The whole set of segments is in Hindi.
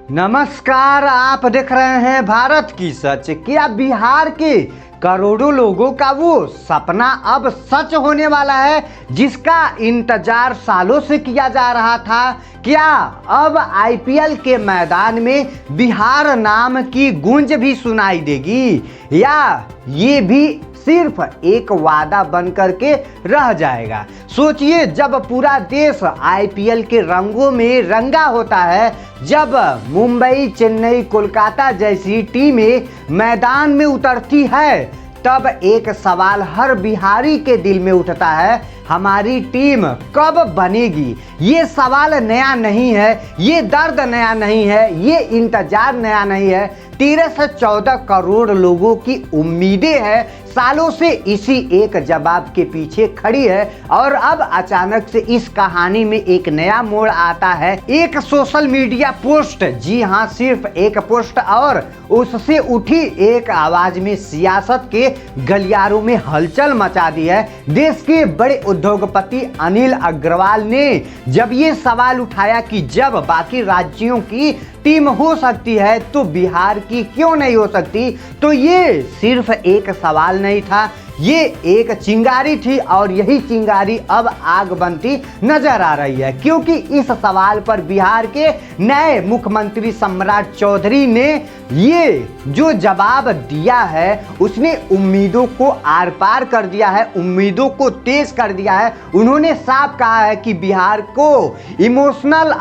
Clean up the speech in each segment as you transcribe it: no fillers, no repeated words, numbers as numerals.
नमस्कार, आप देख रहे हैं भारत की सच। क्या बिहार के करोड़ों लोगों का वो सपना अब सच होने वाला है जिसका इंतजार सालों से किया जा रहा था? क्या अब आईपीएल के मैदान में बिहार नाम की गूंज भी सुनाई देगी, या ये भी सिर्फ एक वादा बन करके रह जाएगा? सोचिए, जब पूरा देश आईपीएल के रंगों में रंगा होता है, जब मुंबई, चेन्नई, कोलकाता जैसी टीमें मैदान में उतरती है, तब एक सवाल हर बिहारी के दिल में उठता है, हमारी टीम कब बनेगी? ये सवाल नया नहीं है, ये दर्द नया नहीं है, ये इंतजार नया नहीं है। 13 से 14 करोड़ लोगों की उम्मीदें हैं, सालों से इसी एक जवाब के पीछे खड़ी है। और अब अचानक से इस कहानी में एक नया मोड़ आता है। एक सोशल मीडिया पोस्ट, जी हाँ, सिर्फ एक पोस्ट, और उससे उठी एक आवाज में सियासत के गलियारों में हलचल मचा दी है। देश के बड़े उद्योगपति अनिल अग्रवाल ने जब ये सवाल उठाया कि जब बाकी राज्यों की टीम हो सकती है तो बिहार की क्यों नहीं हो सकती, तो ये सिर्फ एक सवाल नहीं था, ये एक चिंगारी थी। और यही चिंगारी अब आग बनती नजर आ रही है, क्योंकि इस सवाल पर बिहार के नए मुख्यमंत्री सम्राट चौधरी ने ये जो जवाब दिया है, उसने उम्मीदों को आर पार कर दिया है, उम्मीदों को तेज कर दिया है। उन्होंने साफ कहा है कि बिहार को इमोशनल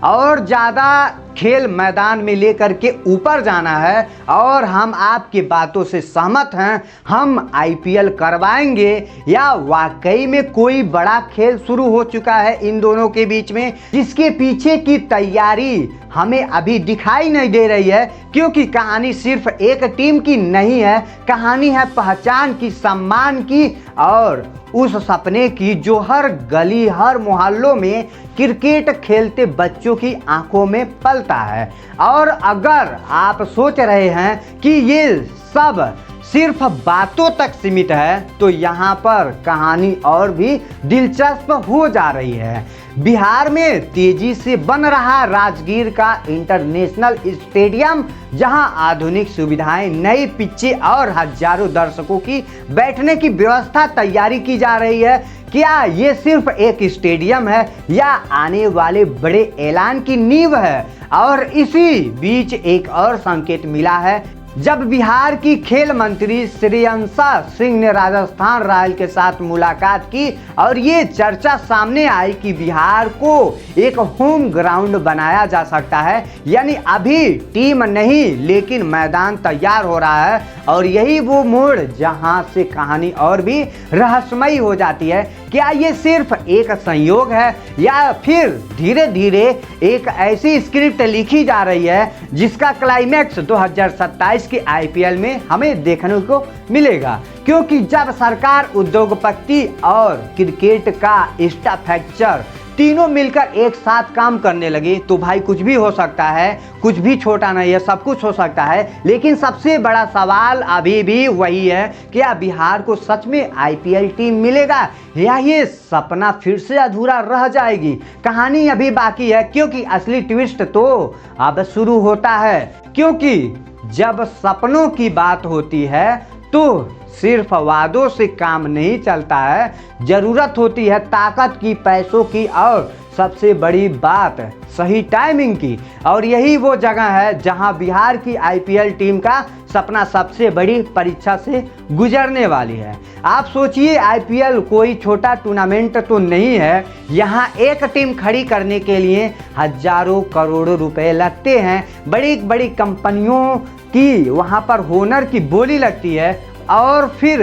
और ज़्यादा खेल मैदान में लेकर के ऊपर जाना है, और हम आपकी बातों से सहमत हैं। हम आईपीएल करवाएंगे, या वाकई में कोई बड़ा खेल शुरू हो चुका है इन दोनों के बीच में, जिसके पीछे की तैयारी हमें अभी दिखाई नहीं दे रही है। क्योंकि कहानी सिर्फ एक टीम की नहीं है, कहानी है पहचान की, सम्मान की, और उस सपने की जो हर गली, हर मोहल्लों में क्रिकेट खेलते बच्चों की आंखों में पलता है। और अगर आप सोच रहे हैं कि ये सब सिर्फ बातों तक सीमित है, तो यहाँ पर कहानी और भी दिलचस्प हो जा रही है। बिहार में तेजी से बन रहा राजगीर का इंटरनेशनल स्टेडियम, जहां आधुनिक सुविधाएं, नई पिचें और हजारों दर्शकों की बैठने की व्यवस्था तैयारी की जा रही है। क्या ये सिर्फ एक स्टेडियम है, या आने वाले बड़े ऐलान की नींव है? और इसी बीच एक और संकेत मिला है, जब बिहार की खेल मंत्री श्रेयंसा सिंह ने राजस्थान रॉयल के साथ मुलाकात की और ये चर्चा सामने आई कि बिहार को एक होम ग्राउंड बनाया जा सकता है। यानी अभी टीम नहीं, लेकिन मैदान तैयार हो रहा है। और यही वो मोड़ जहां से कहानी और भी रहस्यमयी हो जाती है। क्या ये सिर्फ एक संयोग है, या फिर धीरे धीरे एक ऐसी स्क्रिप्ट लिखी जा रही है जिसका क्लाइमैक्स 2027 के आईपीएल में हमें देखने को मिलेगा? क्योंकि जब सरकार, उद्योगपति और क्रिकेट का इंफ्रास्ट्रक्चर तीनों मिलकर एक साथ काम करने लगे, तो भाई कुछ भी हो सकता है, कुछ भी छोटा नहीं है, सब कुछ हो सकता है। लेकिन सबसे बड़ा सवाल अभी भी वही है, क्या बिहार को सच में आईपीएल टीम मिलेगा, या ये सपना फिर से अधूरा रह जाएगी? कहानी अभी बाकी है, क्योंकि असली ट्विस्ट तो अब शुरू होता है। क्योंकि जब सपनों की बात होती है तो सिर्फ वादों से काम नहीं चलता है, जरूरत होती है ताकत की, पैसों की, और सबसे बड़ी बात सही टाइमिंग की। और यही वो जगह है जहां बिहार की आईपीएल टीम का सपना सबसे बड़ी परीक्षा से गुजरने वाली है। आप सोचिए, आईपीएल कोई छोटा टूर्नामेंट तो नहीं है। यहाँ एक टीम खड़ी करने के लिए हजारों करोड़ों रुपए लगते हैं। बड़ी बड़ी कंपनियों की वहाँ पर होनर की बोली लगती है, और फिर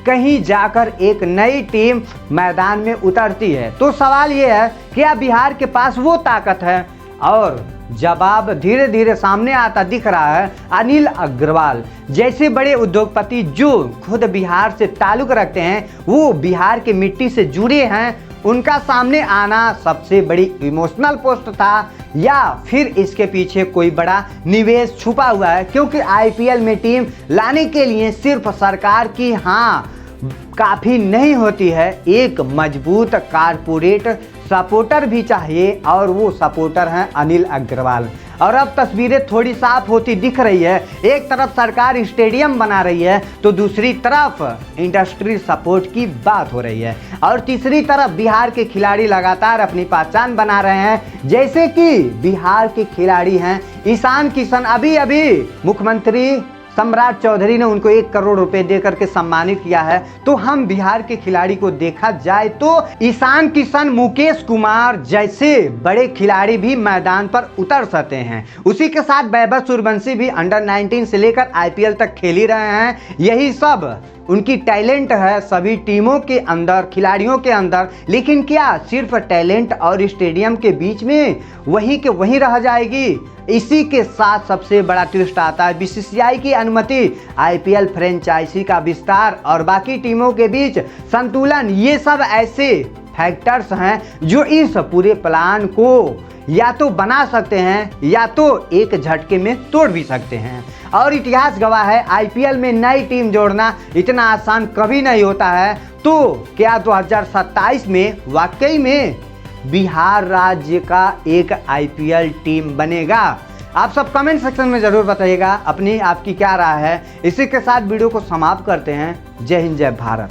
कहीं जाकर एक नई टीम मैदान में उतरती है। तो सवाल ये है, क्या बिहार के पास वो ताकत है? और जवाब धीरे धीरे सामने आता दिख रहा है। अनिल अग्रवाल जैसे बड़े उद्योगपति जो खुद बिहार से ताल्लुक रखते हैं, वो बिहार की मिट्टी से जुड़े हैं, उनका सामने आना सबसे बड़ी इमोशनल पोस्ट था, या फिर इसके पीछे कोई बड़ा निवेश छुपा हुआ है? क्योंकि आईपीएल में टीम लाने के लिए सिर्फ सरकार की हाँ काफ़ी नहीं होती है, एक मजबूत कारपोरेट सपोर्टर भी चाहिए और वो सपोर्टर हैं अनिल अग्रवाल। और अब तस्वीरें थोड़ी साफ होती दिख रही है। एक तरफ सरकार स्टेडियम बना रही है तो दूसरी तरफ इंडस्ट्री सपोर्ट की बात हो रही है, और तीसरी तरफ बिहार के खिलाड़ी लगातार अपनी पहचान बना रहे हैं। जैसे कि बिहार के खिलाड़ी हैं ईशान किशन, अभी अभी मुख्यमंत्री सम्राट चौधरी ने उनको 1 करोड़ रुपए देकर के सम्मानित किया है। तो हम बिहार के खिलाड़ी को देखा जाए तो ईशान किशन, मुकेश कुमार जैसे बड़े खिलाड़ी भी मैदान पर उतर सकते हैं। उसी के साथ वैभव सूर्यवंशी भी अंडर 19 से लेकर IPL तक खेल ही रहे हैं। यही सब उनकी टैलेंट है सभी टीमों के अंदर, खिलाड़ियों के अंदर। लेकिन क्या सिर्फ टैलेंट और स्टेडियम के बीच में वहीं के वहीं रह जाएगी? इसी के साथ सबसे बड़ा ट्विस्ट आता है BCCI की अनुमति, IPL फ्रेंचाइजी का विस्तार और बाकी टीमों के बीच संतुलन। ये सब ऐसे फैक्टर्स हैं जो इस पूरे प्लान को या तो बना सकते हैं या तो एक झटके में तोड़ भी सकते हैं। और इतिहास गवाह है IPL में नई टीम जोड़ना इतना आसान कभी नहीं होता है। तो क्या 2027 में वाकई में बिहार राज्य का एक IPL टीम बनेगा? आप सब कमेंट सेक्शन में जरूर बताइएगा अपनी आपकी क्या राय है। इसी के साथ वीडियो को समाप्त करते हैं। जय हिंद, जय भारत।